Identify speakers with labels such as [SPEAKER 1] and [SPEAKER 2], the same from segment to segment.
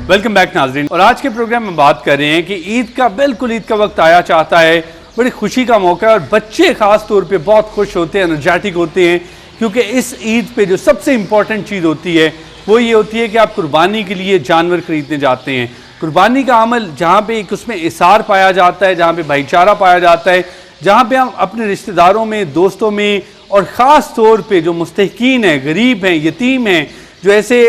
[SPEAKER 1] Welcome back नाजरीन। और आज के प्रोग्राम में बात कर रहे हैं कि ईद का वक्त आया चाहता है, बड़ी खुशी का मौका है और बच्चे खास तौर पे बहुत खुश होते हैं, एनर्जेटिक होते हैं, क्योंकि इस ईद पे जो सबसे इम्पॉर्टेंट चीज़ होती है वो ये होती है कि आप कुर्बानी के लिए जानवर खरीदने जाते हैं। कुर्बानी का अमल जहाँ पे एक उसमें इसार पाया जाता है, जहाँ पे भाईचारा पाया जाता है, जहाँ पे हम अपने रिश्तेदारों में, दोस्तों में और ख़ास तौर पे जो मुस्तहिकीन हैं, गरीब हैं, यतीम हैं, जो ऐसे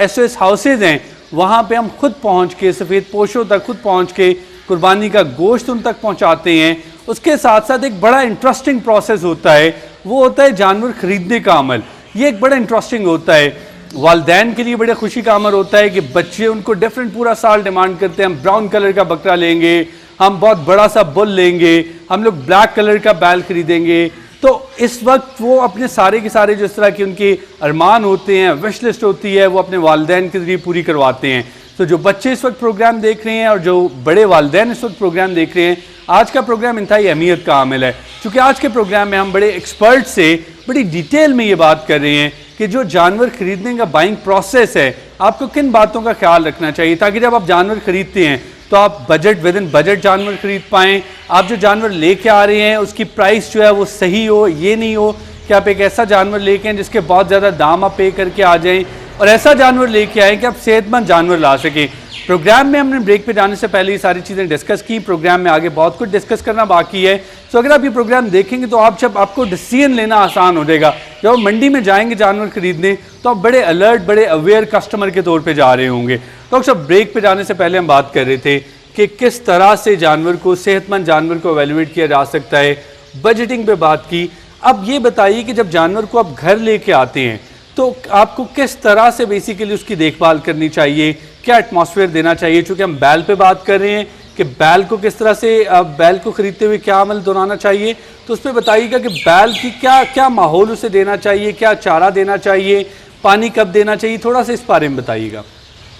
[SPEAKER 1] SOS हाउसेज हैं, वहाँ पे हम खुद पहुँच के, सफ़ेद पोशों तक खुद पहुँच के कुर्बानी का गोश्त उन तक पहुँचाते हैं। उसके साथ साथ एक बड़ा इंटरेस्टिंग प्रोसेस होता है, वो होता है जानवर ख़रीदने का अमल। ये एक बड़ा इंटरेस्टिंग होता है, वालदैन के लिए बड़े खुशी का अमर होता है कि बच्चे उनको डिफरेंट पूरा साल डिमांड करते हैं, हम ब्राउन कलर का बकरा लेंगे, हम बहुत बड़ा सा बुल लेंगे, हम लोग ब्लैक कलर का बैल खरीदेंगे। तो इस वक्त वो अपने सारे के सारे जो इस तरह के उनके अरमान होते हैं, विश लिस्ट होती है, वो अपने वालदैन के ज़रिए पूरी करवाते हैं। तो जो बच्चे इस वक्त प्रोग्राम देख रहे हैं और जो बड़े वालदैन इस वक्त प्रोग्राम देख रहे हैं, आज का प्रोग्राम इंतहाई अहमियत का हामिल है, क्योंकि आज के प्रोग्राम में हम बड़े एक्सपर्ट से बड़ी डिटेल में ये बात कर रहे हैं कि जो जानवर खरीदने का बाइंग प्रोसेस है, आपको किन बातों का ख्याल रखना चाहिए ताकि जब आप जानवर खरीदते हैं तो आप विद इन बजट जानवर खरीद पाएँ। आप जो जानवर लेके आ रहे हैं उसकी प्राइस जो है वो सही हो, ये नहीं हो कि आप एक ऐसा जानवर लेके आएँ जिसके बहुत ज़्यादा दाम आप पे करके आ जाएँ, और ऐसा जानवर लेके आएँ कि आप सेहतमंद जानवर ला सकें। प्रोग्राम में हमने ब्रेक पे जाने से पहले ये सारी चीज़ें डिस्कस की, प्रोग्राम में आगे बहुत कुछ डिस्कस करना बाकी है। तो अगर आप ये प्रोग्राम देखेंगे तो आपको डिसीजन लेना आसान हो जाएगा। जब आप मंडी में जाएंगे जानवर खरीदने तो आप बड़े अलर्ट, बड़े अवेयर कस्टमर के तौर पे जा रहे होंगे। तो अक्सर ब्रेक पे जाने से पहले हम बात कर रहे थे कि किस तरह से जानवर को, सेहतमंद जानवर को एवेल्युएट किया जा सकता है, बजटिंग पे बात की। अब ये बताइए कि जब जानवर को आप घर लेके आते हैं तो आपको किस तरह से बेसिकली उसकी देखभाल करनी चाहिए, क्या एटमॉस्फेयर देना चाहिए। चूँकि हम बैल पे बात कर रहे हैं कि बैल को किस तरह से, बैल को खरीदते हुए क्या अमल दोहराना चाहिए, तो उस पर बताइएगा कि बैल की क्या माहौल उसे देना चाहिए, क्या चारा देना चाहिए, पानी कब देना चाहिए, थोड़ा सा इस बारे में बताइएगा।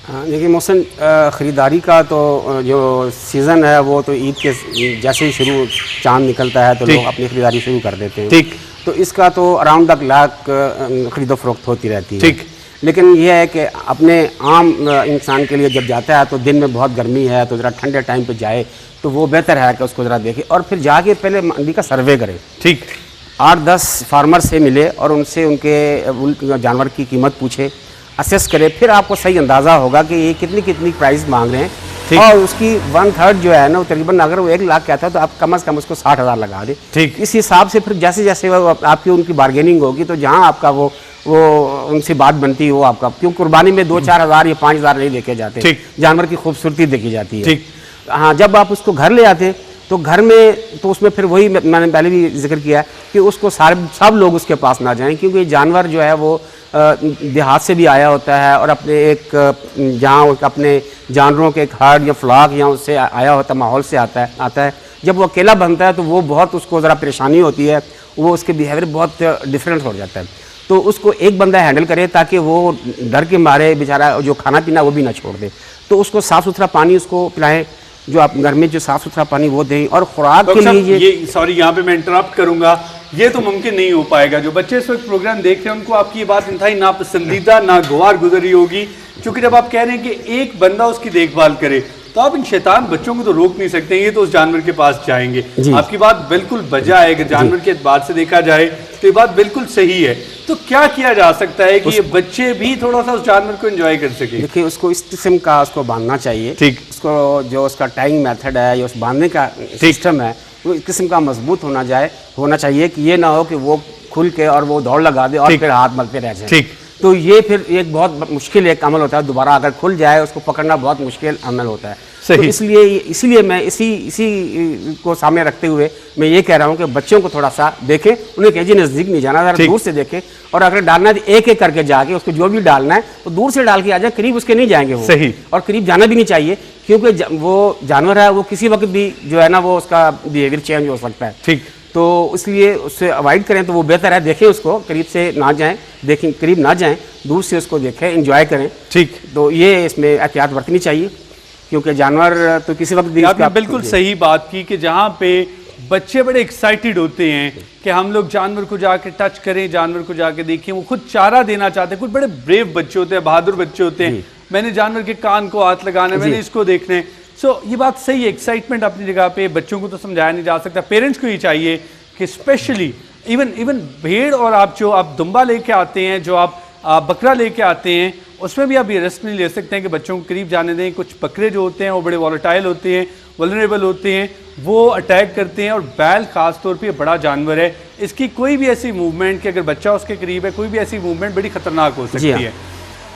[SPEAKER 2] देखिए मौसम ख़रीदारी का तो जो सीज़न है वो तो ईद के जैसे ही शुरू चांद निकलता है तो लोग अपनी ख़रीदारी शुरू कर देते हैं। ठीक, तो इसका तो अराउंड 1 लाख खरीदो फरोख्त होती रहती है। ठीक, लेकिन यह है कि अपने आम इंसान के लिए जब जाता है तो दिन में बहुत गर्मी है तो ज़रा ठंडे टाइम पे जाए तो वो बेहतर है कि उसको ज़रा देखे और फिर जाके पहले मंडी का सर्वे करे। ठीक, 8-10 फार्मर से मिले और उनसे उनके जानवर की कीमत पूछे, असेस करे, फिर आपको सही अंदाज़ा होगा कि ये कितनी प्राइस मांग रहे हैं और उसकी 1/3 जो है ना वो तकरीबन, अगर वो 1 लाख कहता है तो आप कम से कम उसको 60,000 लगा दे। ठीक, इस हिसाब से फिर जैसे जैसे आपकी उनकी बार्गेनिंग होगी तो जहाँ आपका वो उनसे बात बनती है वो आपका, क्यों कुर्बानी में 2-4 हज़ार या 5 हज़ार नहीं देखे जाते, जानवर की खूबसूरती देखी जाती है। ठीक, हाँ, जब आप उसको घर ले आते तो घर में तो उसमें फिर वही मैंने पहले भी जिक्र किया कि उसको सब लोग उसके पास ना जाएं, क्योंकि जानवर जो है वो देहात से भी आया होता है और अपने एक जहाँ अपने जानवरों के एक हर्ड या फ्लॉक या उससे आया होता माहौल से आता है। जब वो अकेला बनता है तो वो बहुत उसको ज़रा परेशानी होती है, वो उसके बिहेवियर बहुत डिफरेंट हो जाता है। तो उसको एक बंदा हैंडल करे ताकि वो डर के मारे बेचारा जो खाना पीना वो भी ना छोड़ दे, तो उसको साफ़ सुथरा पानी उसको पिलाएं, जो आप घर में जो साफ़ सुथरा पानी वो दें, और खुराक के लिए
[SPEAKER 1] ये सॉरी यहाँ पे मैं इंटरप्ट करूँगा, ये तो मुमकिन नहीं हो पाएगा। जो बच्चे इस वक्त प्रोग्राम देख रहे हैं उनको आपकी ये बात इंतहाई नापसंदीदा, नागवार गुजरी होगी, क्योंकि जब आप कह रहे हैं कि एक बंदा उसकी देखभाल करे तो आप इन शैतान बच्चों को तो रोक नहीं सकते, ये तो उस जानवर के पास जाएंगे। आपकी बात बिल्कुल बजा है कि जानवर के एतबार से देखा जाए तो ये बात बिल्कुल सही है। तो क्या किया जा सकता है कि ये बच्चे भी थोड़ा सा उस जानवर को एंजॉय कर सके?
[SPEAKER 2] देखिए, उसको इस किस्म का उसको बांधना चाहिए। ठीक, उसको जो उसका टाइंग मेथड है या उस बांधने का सिस्टम है वो इस किस्म का मजबूत होना चाहिए कि ये ना हो कि वो खुल के और वो दौड़ लगा दे और फिर हाथ मलते रह जाए। ठीक, तो ये फिर एक बहुत मुश्किल एक अमल होता है, दोबारा अगर खुल जाए उसको पकड़ना बहुत मुश्किल अमल होता है। तो इसलिए मैं इसी को सामने रखते हुए मैं ये कह रहा हूँ कि बच्चों को थोड़ा सा देखें, उन्हें कहीं नज़दीक नहीं जाना, ज़रा दूर से देखें, और अगर डालना है एक एक करके जाके उसको जो भी डालना है तो दूर से डाल के आ जाए, करीब उसके नहीं जाएंगे वो। सही, और करीब जाना भी नहीं चाहिए, क्योंकि वो जानवर है वो किसी वक्त भी जो है ना वो उसका बिहेवियर चेंज हो सकता है। ठीक, तो इसलिए उससे अवॉइड करें तो वो बेहतर है। देखें उसको, करीब से ना जाएं, देखें करीब ना जाएं, दूर से उसको देखें, एंजॉय करें। ठीक, तो ये इसमें एहतियात बरतनी चाहिए, क्योंकि जानवर तो किसी वक्त भी।
[SPEAKER 1] आपने बिल्कुल सही बात की कि जहाँ पे बच्चे बड़े एक्साइटेड होते हैं कि हम लोग जानवर को जाके टच करें, जानवर को जाके देखें, वो खुद चारा देना चाहते हैं, कुछ बड़े ब्रेव बच्चे होते हैं, बहादुर बच्चे होते हैं। मैंने जानवर के कान को हाथ लगाना है, मैंने इसको देखना है। सो ये बात सही है, एक्साइटमेंट अपनी जगह पे, बच्चों को तो समझाया नहीं जा सकता, पेरेंट्स को ये चाहिए कि स्पेशली इवन भेड़ और आप जो आप दुम्बा लेके आते हैं, जो आप बकरा लेके आते हैं, उसमें भी आप ये रिस्क नहीं ले सकते हैं कि बच्चों को करीब जाने दें। कुछ बकरे जो होते हैं वो बड़े वॉलेटाइल होते हैं, वल्नरेबल होते हैं, वो अटैक करते हैं। और बैल ख़ास तौर पे बड़ा जानवर है, इसकी कोई भी ऐसी मूवमेंट कि अगर बच्चा उसके करीब है, कोई भी ऐसी मूवमेंट बड़ी ख़तरनाक हो सकती है।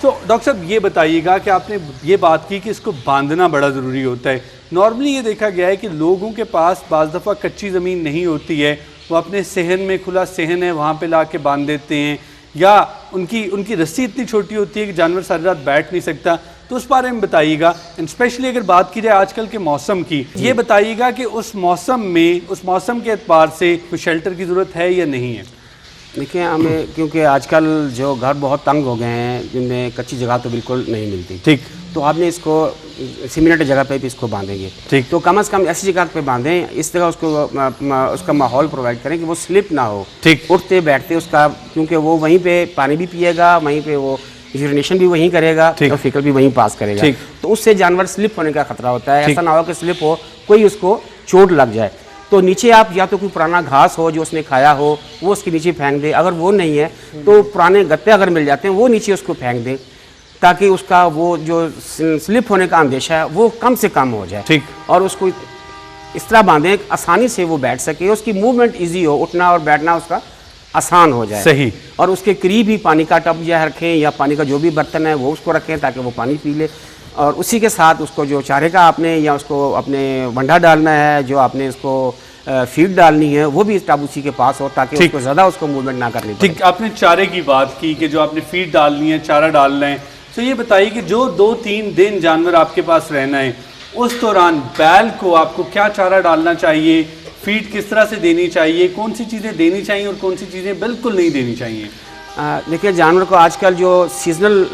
[SPEAKER 1] तो डॉक्टर साहब ये बताइएगा कि आपने ये बात की कि इसको बांधना बड़ा ज़रूरी होता है। नॉर्मली ये देखा गया है कि लोगों के पास बाज़ दफ़ा कच्ची ज़मीन नहीं होती है, वो अपने सहन में, खुला सहन है, वहाँ पे ला के बांध देते हैं, या उनकी रस्सी इतनी छोटी होती है कि जानवर सारी रात बैठ नहीं सकता। तो उस बारे में बताइएगा, स्पेशली अगर बात की जाए आजकल के मौसम की, ये बताइएगा कि उस मौसम के एतबार से कोई शेल्टर की ज़रूरत है या नहीं है?
[SPEAKER 2] देखिए, हमें क्योंकि आजकल जो घर बहुत तंग हो गए हैं, जिनमें कच्ची जगह तो बिल्कुल नहीं मिलती,
[SPEAKER 1] ठीक,
[SPEAKER 2] तो आपने इसको सीमेंटेड जगह पे भी इसको बांधेंगे,
[SPEAKER 1] ठीक,
[SPEAKER 2] तो कम से कम ऐसी जगह पे बांधें, इस तरह उसका माहौल प्रोवाइड करें कि वो स्लिप ना हो,
[SPEAKER 1] ठीक,
[SPEAKER 2] उठते बैठते उसका, क्योंकि वो वहीं पे पानी भी पिएगा, वहीं पे वो यूरिनेशन भी वहीं करेगा और फीकल भी वहीं पास करेगा, तो उससे जानवर स्लिप होने का खतरा होता है। ऐसा ना हो कि स्लिप हो, कोई उसको चोट लग जाए। तो नीचे आप या तो कोई पुराना घास हो जो उसने खाया हो, वो उसके नीचे फेंक दे। अगर वो नहीं है तो पुराने गत्ते अगर मिल जाते हैं, वो नीचे उसको फेंक दें, ताकि उसका वो जो स्लिप होने का अंदेशा है वो कम से कम हो जाए।
[SPEAKER 1] ठीक,
[SPEAKER 2] और उसको इस तरह बांधें आसानी से वो बैठ सके, उसकी मूवमेंट ईजी हो, उठना और बैठना उसका आसान हो जाए।
[SPEAKER 1] सही।
[SPEAKER 2] और उसके करीब ही पानी का टब या रखें, या पानी का जो भी बर्तन है वो उसको रखें ताकि वो पानी पी ले। और उसी के साथ उसको जो चारे का आपने या उसको अपने वंडा डालना है, जो आपने उसको फीड डालनी है, वो भी टब उसी के पास हो, ताकि उसको ज़्यादा उसको मूवमेंट ना करनी पड़े।
[SPEAKER 1] ठीक, आपने चारे की बात की कि जो आपने फीड डालनी है, चारा डालना है, तो ये बताइए कि जो 2-3 दिन जानवर आपके पास रहना है, उस दौरान बैल को आपको क्या चारा डालना चाहिए, फीड किस तरह से देनी चाहिए, कौन सी चीज़ें देनी चाहिए और कौन सी चीज़ें बिल्कुल नहीं देनी चाहिए?
[SPEAKER 2] देखिए, जानवर को आजकल जो सीजनल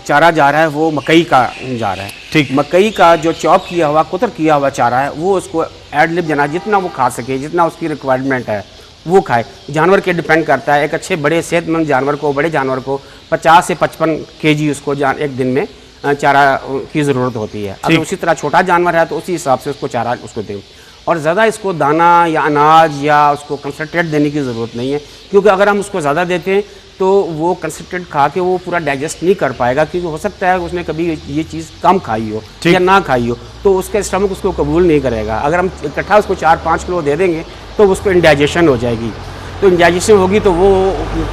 [SPEAKER 2] चारा जा रहा है वो मकई का जा रहा है।
[SPEAKER 1] ठीक,
[SPEAKER 2] मकई का जो चॉप किया हुआ, कुतर किया हुआ चारा है, वो उसको एड लिप देना, जितना वो खा सके, जितना उसकी रिक्वायरमेंट है वो खाए। जानवर के डिपेंड करता है। एक अच्छे बड़े सेहतमंद जानवर को, बड़े जानवर को 50 से 55 kg उसको एक दिन में चारा की ज़रूरत होती है। अगर उसी तरह छोटा जानवर है तो उसी हिसाब से उसको चारा उसको दें। और ज़्यादा इसको दाना या अनाज या उसको कंसनट्रेट देने की ज़रूरत नहीं है, क्योंकि अगर हम उसको ज़्यादा देते हैं तो वो कंसनट्रेट खा के वो पूरा डाइजेस्ट नहीं कर पाएगा, क्योंकि हो सकता है उसने कभी ये चीज़ कम खाई हो या ना खाई हो, तो उसका स्टमक उसको कबूल नहीं करेगा। अगर हम इकट्ठा उसको 4-5 किलो दे देंगे तो उसको इंडाइजेशन हो जाएगी। तो इंडाइजेशन होगी तो वो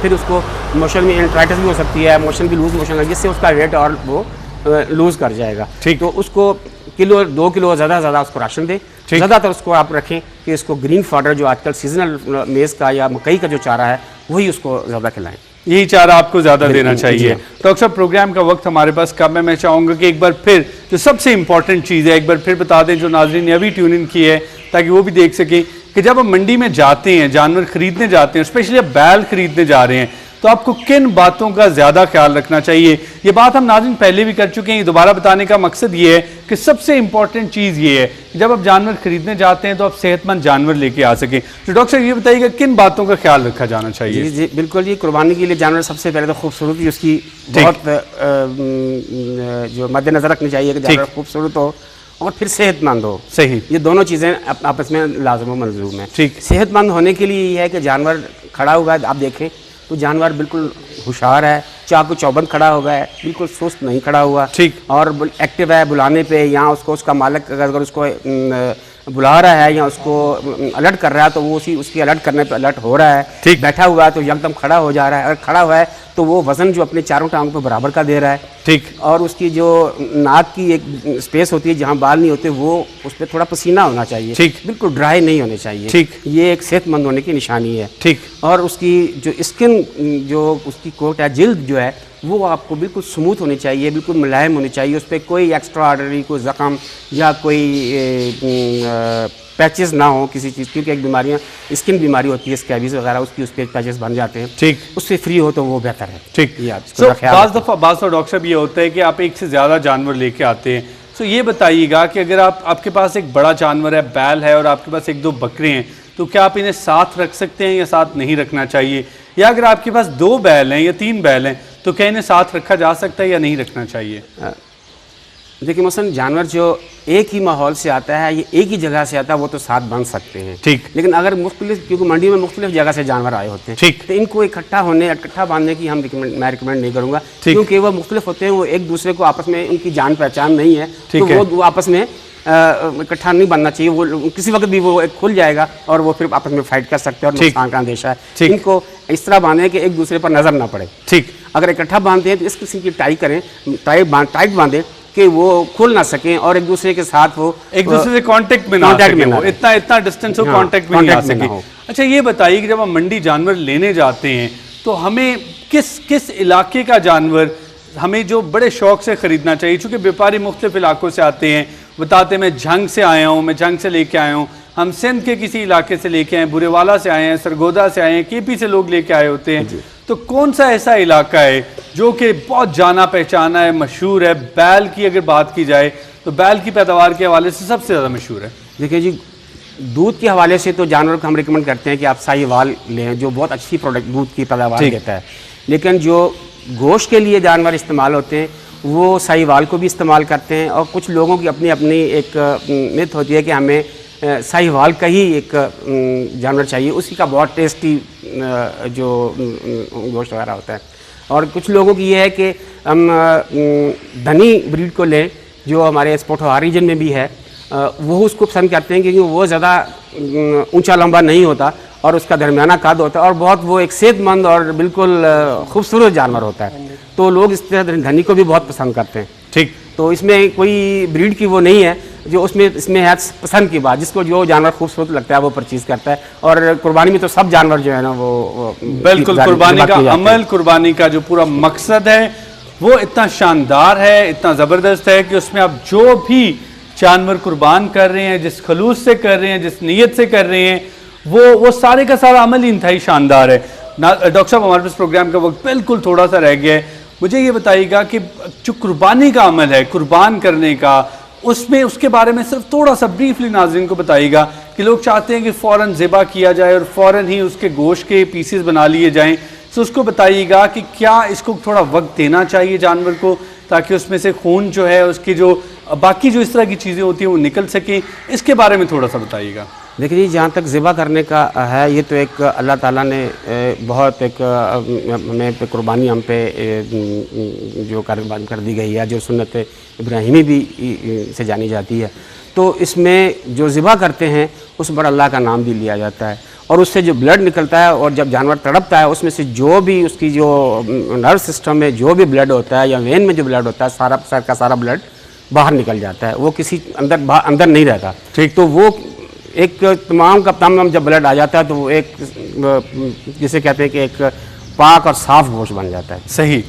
[SPEAKER 2] फिर उसको मोशन में एंट्राइटिस भी हो सकती है, मोशन भी लूज मोशन है, जिससे उसका वेट और वो लूज़ कर जाएगा।
[SPEAKER 1] ठीक,
[SPEAKER 2] तो उसको किलो 2 किलो ज़्यादा उसको राशन दें। ज़्यादातर उसको आप रखें कि इसको ग्रीन फॉडर जो आजकल सीजनल मेज़ का या मकई का जो चारा है वही उसको ज़्यादा खिलाएं।
[SPEAKER 1] यही चारा आपको ज़्यादा देना चाहिए। डॉक्टर साहब, प्रोग्राम का वक्त हमारे पास कम है, मैं चाहूँगा कि एक बार फिर जो सबसे इंपॉर्टेंट चीज़ है एक बार फिर बता दें, जो नाज़रीन ने अभी ट्यून इन की है, ताकि वो भी देख सकें कि जब हम मंडी में जाते हैं, जानवर खरीदने जाते हैं, स्पेशली अब बैल खरीदने जा रहे हैं, तो आपको किन बातों का ज़्यादा ख्याल रखना चाहिए? ये बात हम नाज़रीन पहले भी कर चुके हैं, दोबारा बताने का मकसद ये है कि सबसे इंपॉर्टेंट चीज़ ये है कि जब आप जानवर खरीदने जाते हैं तो आप सेहतमंद जानवर लेके आ सकें। तो डॉक्टर साहब, ये बताइएगा किन बातों का ख्याल रखा जाना चाहिए?
[SPEAKER 2] जी जी बिल्कुल जी। कुर्बानी के लिए जानवर सबसे पहले तो खूबसूरती उसकी बहुत जो मद्देनजर रखनी चाहिए कि जानवर खूबसूरत हो और फिर सेहतमंद हो।
[SPEAKER 1] सही,
[SPEAKER 2] ये दोनों चीज़ें आपस में लाजम व मलजूम है।
[SPEAKER 1] ठीक,
[SPEAKER 2] सेहतमंद होने के लिए ये है कि जानवर खड़ा हुआ है, आप देखें तो जानवर बिल्कुल होशियार है, चाकू चौबंद खड़ा हुआ है, बिल्कुल सुस्त नहीं खड़ा हुआ,
[SPEAKER 1] ठीक,
[SPEAKER 2] और एक्टिव है। बुलाने पे या उसको उसका मालिक अगर उसको बुला रहा है या उसको अलर्ट कर रहा है तो वो उसकी अलर्ट करने पे अलर्ट हो रहा है।
[SPEAKER 1] ठीक,
[SPEAKER 2] बैठा हुआ है तो एकदम खड़ा हो जा रहा है। अगर खड़ा हुआ है तो वो वजन जो अपने चारों टांगों पे बराबर का दे रहा है।
[SPEAKER 1] ठीक,
[SPEAKER 2] और उसकी जो नाक की एक स्पेस होती है जहाँ बाल नहीं होते, वो उस पर थोड़ा पसीना होना चाहिए।
[SPEAKER 1] ठीक,
[SPEAKER 2] बिल्कुल ड्राई नहीं होने चाहिए।
[SPEAKER 1] ठीक,
[SPEAKER 2] ये एक सेहतमंद होने की निशानी है।
[SPEAKER 1] ठीक,
[SPEAKER 2] और उसकी जो स्किन, जो उसकी कोट है, जिल्द जो है, वो आपको बिल्कुल स्मूथ होनी चाहिए, बिल्कुल मुलायम होनी चाहिए। उस पर कोई एक्स्ट्रा ऑर्डनरी कोई ज़ख़म या कोई पैचेस ना हो किसी चीज़, क्योंकि एक बीमारियाँ स्किन बीमारी होती है, स्कैबीज वगैरह, उसकी उस पर पैचेस बन जाते हैं।
[SPEAKER 1] ठीक,
[SPEAKER 2] उससे फ्री हो तो वो बेहतर है।
[SPEAKER 1] ठीक, बाज़ दफ़ा डॉक्टर साहब ये होता है कि आप एक से ज़्यादा जानवर लेके आते हैं, तो ये बताइएगा कि अगर आपके पास एक बड़ा जानवर है, बैल है, और आपके पास 1-2 बकरे हैं, तो क्या आप इन्हें साथ रख सकते हैं या साथ नहीं रखना चाहिए? या अगर आपके पास 2 बैल हैं या 3 बैल हैं, तो तो क्या इन्हें साथ रखा जा सकता है या नहीं रखना चाहिए?
[SPEAKER 2] देखिए मौसम जानवर जो एक ही माहौल से आता है, ये एक ही जगह से आता है, वो तो साथ बन सकते हैं।
[SPEAKER 1] ठीक।
[SPEAKER 2] लेकिन अगर मुख्तलिफ, क्योंकि मंडी में मुख्तलिफ जगह से जानवर आए होते हैं,
[SPEAKER 1] ठीक,
[SPEAKER 2] तो इनको इकट्ठा बांधने की मैं रिकमेंड नहीं करूँगा, क्योंकि वो मुख्तलिफ होते हैं, वो एक दूसरे को आपस में उनकी जान पहचान नहीं है, तो वो आपस में इकट्ठा नहीं बनना चाहिए। वो किसी वक्त भी वो एक खुल जाएगा और वो फिर आपस में फाइट कर सकते हैं और नुकसान का अंदेशा है। इनको इस तरह बांधे कि एक दूसरे पर नजर ना पड़े।
[SPEAKER 1] ठीक।
[SPEAKER 2] अगर इकट्ठा बांधते हैं तो इस किस्म की टाई करें, टाइट बांधे कि वो खुल ना सकें और एक दूसरे के साथ वो
[SPEAKER 1] एक दूसरे से कांटेक्ट में ना सके, इतना डिस्टेंस हो कांटेक्ट में नहीं आ सके। अच्छा ये बताइए कि जब हम मंडी जानवर लेने जाते हैं तो हमें किस इलाके का जानवर हमें जो बड़े शौक से ख़रीदना चाहिए? चूँकि व्यापारी मुख्तलिफ इलाकों से आते हैं, बताते मैं झंग से आया हूँ, मैं झंग से लेके आया हूँ, हम सिंध के किसी इलाके से लेके आए, बुरेवाला से आए हैं, सरगोदा से आए हैं, केपी से लोग लेके आए होते हैं। तो कौन सा ऐसा इलाका है जो कि बहुत जाना पहचाना है, मशहूर है? बैल की अगर बात की जाए तो बैल की पैदावार के हवाले से सबसे ज़्यादा मशहूर है।
[SPEAKER 2] देखिए जी, दूध के हवाले से तो जानवर को हम रिकमेंड करते हैं कि आप साहिवाल लें, जो बहुत अच्छी प्रोडक्ट दूध की पैदावार देता है। लेकिन जो गोश्त के लिए जानवर इस्तेमाल होते हैं वो साहिवाल को भी इस्तेमाल करते हैं, और कुछ लोगों की अपनी अपनी एक मिथ होती है कि हमें साहिवाल का ही एक जानवर चाहिए, उसी का बहुत टेस्टी जो गोश्त वगैरह होता है। और कुछ लोगों की ये है कि हम धनी ब्रीड को लें जो हमारे स्पोटोहार रीजन में भी है, वो उसको पसंद करते हैं क्योंकि वो ज़्यादा ऊंचा लंबा नहीं होता और उसका दरमियाना कद होता है और बहुत वो एक सेहतमंद और बिल्कुल खूबसूरत जानवर होता है। तो लोग इस तरह धनी को भी बहुत पसंद करते हैं।
[SPEAKER 1] ठीक।
[SPEAKER 2] तो इसमें कोई ब्रीड की वो नहीं है, जो इसमें है पसंद की बात, जिसको जो जानवर खूबसूरत लगता है वो परचेज करता है। और कुर्बानी में तो सब जानवर जो है ना वो
[SPEAKER 1] बिल्कुल कुर्बानी का अमल, कुर्बानी का जो पूरा मकसद है वो इतना शानदार है, इतना ज़बरदस्त है कि उसमें आप जो भी जानवर कुर्बान कर रहे हैं, जिस खलूस से कर रहे हैं, जिस नीयत से कर रहे हैं, वो सारे का सारा अमल ही इंतहाई शानदार है। डॉक्टर साहब हमारे पास प्रोग्राम का वक्त बिल्कुल थोड़ा सा रह गया है, मुझे ये बताइएगा कि जो कुर्बानी का अमल है, कुर्बान करने का, उसमें उसके बारे में सिर्फ थोड़ा सा ब्रीफली नाज़रीन को बताइएगा कि लोग चाहते हैं कि फ़ौरन ज़िबा किया जाए और फ़ौरन ही उसके गोश्त के पीसेस बना लिए जाएं, तो उसको बताइएगा कि क्या इसको थोड़ा वक्त देना चाहिए जानवर को ताकि उसमें से खून जो है, उसकी जो बाकी जो इस तरह की चीज़ें होती हैं वो निकल सकें, इसके बारे में थोड़ा सा बताइएगा।
[SPEAKER 2] देखिए जी, जहाँ तक ज़िबा करने का है, ये तो एक अल्लाह ताला ने बहुत एक हमें पे कुर्बानी हम पे जो कर दी गई है, जो सुन्नत इब्राहिमी भी से जानी जाती है। तो इसमें जो ज़िबा करते हैं उस पर अल्लाह का नाम भी लिया जाता है और उससे जो ब्लड निकलता है और जब जानवर तड़पता है उसमें से जो भी उसकी जो नर्व सिस्टम में जो भी ब्लड होता है या वेन में जो ब्लड होता है, सारा सर का सारा ब्लड बाहर निकल जाता है, वो किसी अंदर नहीं रहता। ठीक। तो वो एक तमाम का तमाम जब ब्लड आ जाता है तो वो एक जिसे कहते हैं कि एक पाक और साफ गोश्त बन जाता है।
[SPEAKER 1] सही।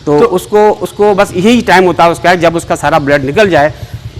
[SPEAKER 2] तो उसको बस यही टाइम होता है उसका, जब उसका सारा ब्लड निकल जाए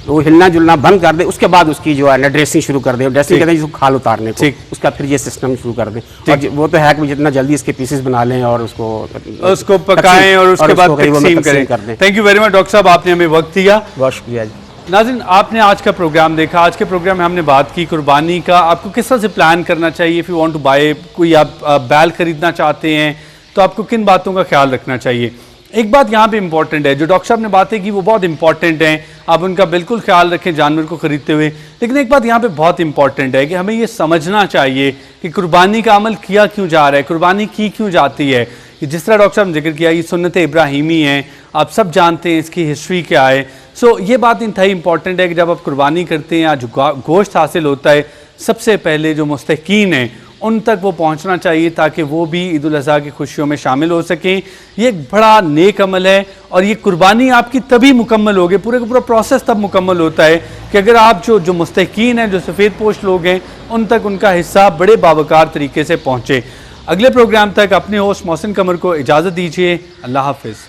[SPEAKER 2] वो हिलना जुलना बंद कर दे, उसके बाद उसकी जो है ना ड्रेसिंग शुरू कर दे। ड्रेसिंग कहते हैं जिसको खाल उतारने को, उसका फिर ये सिस्टम शुरू कर दे। और वो तो है कि जितना जल्दी इसके पीसेस बना लें और उसको
[SPEAKER 1] पकाएं और उसके बाद तकसीम करें। Thank you very much doctor साहब, आपने हमें वक्त दिया,
[SPEAKER 2] बहुत शुक्रिया जी।
[SPEAKER 1] नाज़रीन, आपने आज का प्रोग्राम देखा। आज के प्रोग्राम में हमने बात की कुर्बानी का, आपको किस तरह से प्लान करना चाहिए। If you want to buy, कोई आप बैल खरीदना चाहते हैं तो आपको किन बातों का ख्याल रखना चाहिए। एक बात यहाँ पे इंपॉर्टेंट है, जो डॉक्टर साहब ने बातें की वो बहुत इंपॉर्टेंट हैं, आप उनका बिल्कुल ख्याल रखें जानवर को ख़रीदते हुए। लेकिन एक बात यहाँ पे बहुत इंपॉर्टेंट है कि हमें ये समझना चाहिए कि कुर्बानी का अमल किया क्यों जा रहा है, कुर्बानी की क्यों जाती है। जिस तरह डॉक्टर साहब ने जिक्र किया, ये सुन्नत इब्राहिमी है, आप सब जानते हैं इसकी हिस्ट्री क्या है। सो ये बात इंतहाई इंपॉर्टेंट है कि जब आप कुर्बानी करते हैं या जो गोश्त हासिल होता है, सबसे पहले जो मुस्तहीक़ीन हैं उन तक वो पहुंचना चाहिए ताकि वो भी ईद उल अज़हा की खुशियों में शामिल हो सकें। ये एक बड़ा नेक अमल है और ये कुर्बानी आपकी तभी मुकम्मल होगी, पूरे का पूरा प्रोसेस तब मुकम्मल होता है कि अगर आप जो मुस्तहीक़ीन हैं, जो सफ़ेद पोश लोग हैं, उन तक उनका हिस्सा बड़े बावकार तरीके से पहुँचे। अगले प्रोग्राम तक अपने होस्ट मोहसिन कमर को इजाज़त दीजिए। अल्लाह हाफ़िज़।